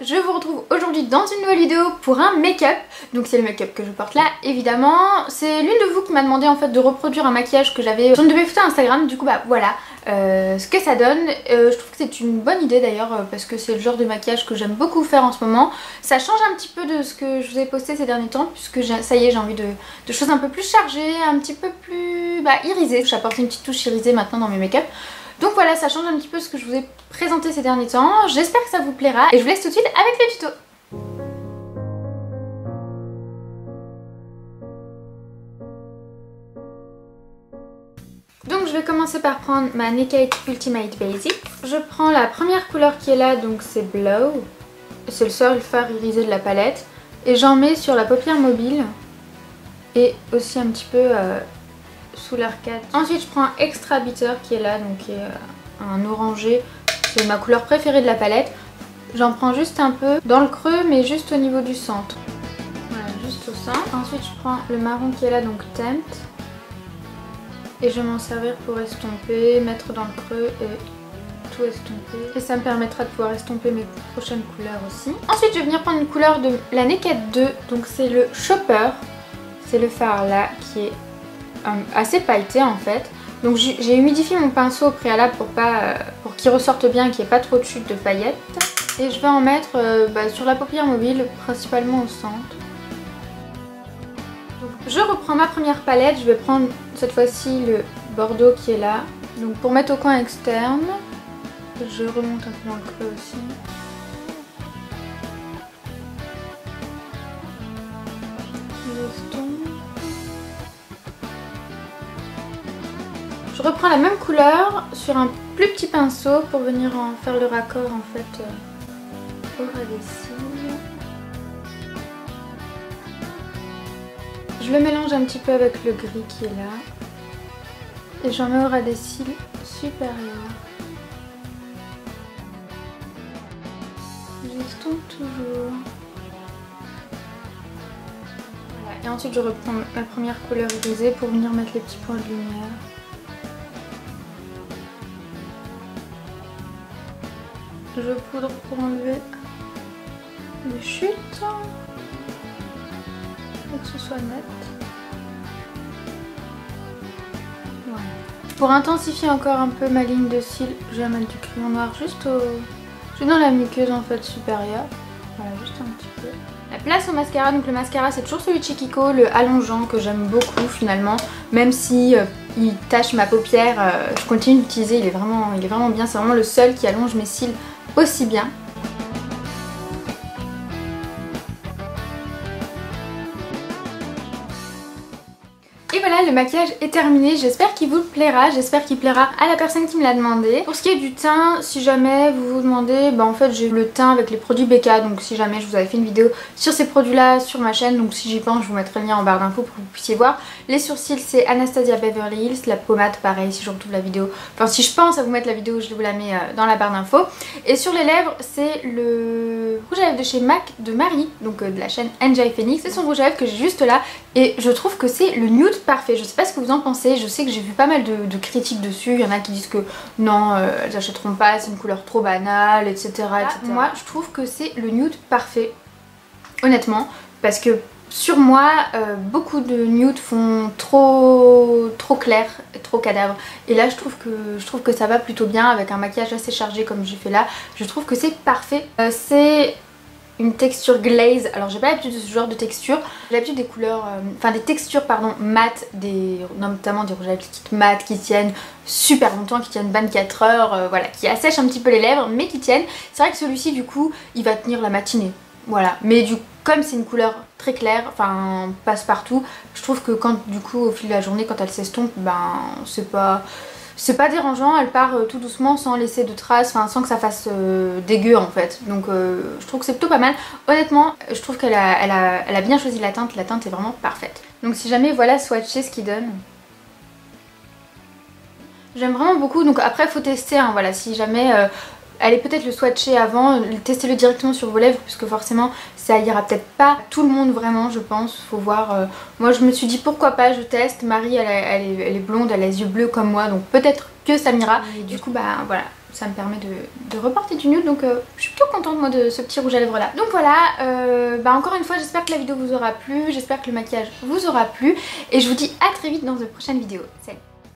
je vous retrouve aujourd'hui dans une nouvelle vidéo pour un make-up. Donc c'est le make-up que je porte là évidemment. C'est l'une de vous qui m'a demandé en fait de reproduire un maquillage que j'avais sur une de mes photos Instagram. Du coup bah voilà ce que ça donne. Je trouve que c'est une bonne idée d'ailleurs parce que c'est le genre de maquillage que j'aime beaucoup faire en ce moment. Ça change un petit peu de ce que je vous ai posté ces derniers temps puisque ça y est, j'ai envie de choses un peu plus chargées, un petit peu plus irisées. J'apporte une petite touche irisée maintenant dans mes make-up. Donc voilà, ça change un petit peu ce que je vous ai présenté ces derniers temps. J'espère que ça vous plaira et je vous laisse tout de suite avec le tuto. Donc je vais commencer par prendre ma Naked Ultimate Basic. Je prends la première couleur qui est là, donc c'est Blow. C'est le seul fard irisé de la palette. Et j'en mets sur la paupière mobile et aussi un petit peu sous l'arcade. Ensuite je prends un Extra Bitter qui est là, donc qui est un orangé. C'est ma couleur préférée de la palette. J'en prends juste un peu dans le creux mais juste au niveau du centre. Voilà, juste au centre. Ensuite je prends le marron qui est là, donc Tempt. Et je vais m'en servir pour estomper, mettre dans le creux et tout estomper. Et ça me permettra de pouvoir estomper mes prochaines couleurs aussi. Ensuite je vais venir prendre une couleur de la Naked 2, donc c'est le Shopper. C'est le fard là qui est assez pailleté en fait. Donc j'ai humidifié mon pinceau au préalable pour qu'il ressorte bien et qu'il n'y ait pas trop de chute de paillettes. Et je vais en mettre sur la paupière mobile, principalement au centre. Donc, je reprends ma première palette, je vais prendre cette fois-ci le bordeaux qui est là. Donc pour mettre au coin externe, je remonte un peu dans le creux aussi. Je reprends la même couleur sur un plus petit pinceau pour venir en faire le raccord en fait au ras des cils. Je le mélange un petit peu avec le gris qui est là et j'en mets au ras des cils supérieur. J'estompe toujours. Voilà. Et ensuite je reprends ma première couleur irisée pour venir mettre les petits points de lumière. Je poudre pour enlever les chutes et que ce soit net. Voilà. Pour intensifier encore un peu ma ligne de cils, je vais mettre du crayon noir juste dans la muqueuse en fait supérieure. Voilà, juste un petit peu. La place au mascara, donc le mascara c'est toujours celui de chez Kiko, le allongeant que j'aime beaucoup finalement. Même si il tache ma paupière, je continue d'utiliser, il est vraiment bien. C'est vraiment le seul qui allonge mes cils aussi bien. Et voilà, le maquillage est terminé, j'espère qu'il vous plaira, j'espère qu'il plaira à la personne qui me l'a demandé. Pour ce qui est du teint, si jamais vous vous demandez, en fait j'ai le teint avec les produits Becca, donc si jamais je vous avais fait une vidéo sur ces produits là sur ma chaîne, donc si j'y pense je vous mettrai le lien en barre d'infos pour que vous puissiez voir. Les sourcils c'est Anastasia Beverly Hills, la pommade pareil si je retrouve la vidéo, enfin si je pense à vous mettre la vidéo je vous la mets dans la barre d'infos. Et sur les lèvres c'est le rouge à lèvres de chez MAC de Marie, donc de la chaîne Enjoy Phoenix, c'est son rouge à lèvres que j'ai juste là et je trouve que c'est le nude parfait. Je sais pas ce que vous en pensez, je sais que j'ai vu pas mal de critiques dessus, il y en a qui disent que non elles achèteront pas, c'est une couleur trop banale, etc. Moi je trouve que c'est le nude parfait, honnêtement, parce que sur moi beaucoup de nudes font trop clair, trop cadavre, et là je trouve que ça va plutôt bien avec un maquillage assez chargé comme j'ai fait là, je trouve que c'est parfait. C'est une texture glaze, alors j'ai pas l'habitude de ce genre de texture, j'ai l'habitude des couleurs, des textures pardon mat, notamment des rouges à lèvres mat qui tiennent super longtemps, qui tiennent 24 heures, voilà, qui assèchent un petit peu les lèvres mais qui tiennent. C'est vrai que celui-ci du coup il va tenir la matinée, voilà, mais comme c'est une couleur très claire, enfin passe partout, je trouve que quand du coup au fil de la journée quand elle s'estompe, c'est pas dérangeant, elle part tout doucement sans laisser de traces, sans que ça fasse dégueu en fait. Donc je trouve que c'est plutôt pas mal. Honnêtement, je trouve qu'elle a bien choisi la teinte est vraiment parfaite. Donc si jamais voilà, swatcher ce qu'il donne. J'aime vraiment beaucoup, donc après faut tester, hein, voilà, si jamais allez peut-être le swatcher avant, testez-le directement sur vos lèvres puisque forcément ça ira peut-être pas tout le monde vraiment, je pense, faut voir. Moi je me suis dit pourquoi pas, je teste. Marie elle est blonde, elle a les yeux bleus comme moi, donc peut-être que ça m'ira. Et du coup voilà, ça me permet de reporter du nude, donc je suis plutôt contente moi de ce petit rouge à lèvres là. Donc voilà, encore une fois j'espère que la vidéo vous aura plu, j'espère que le maquillage vous aura plu et je vous dis à très vite dans de prochaines vidéos. Salut!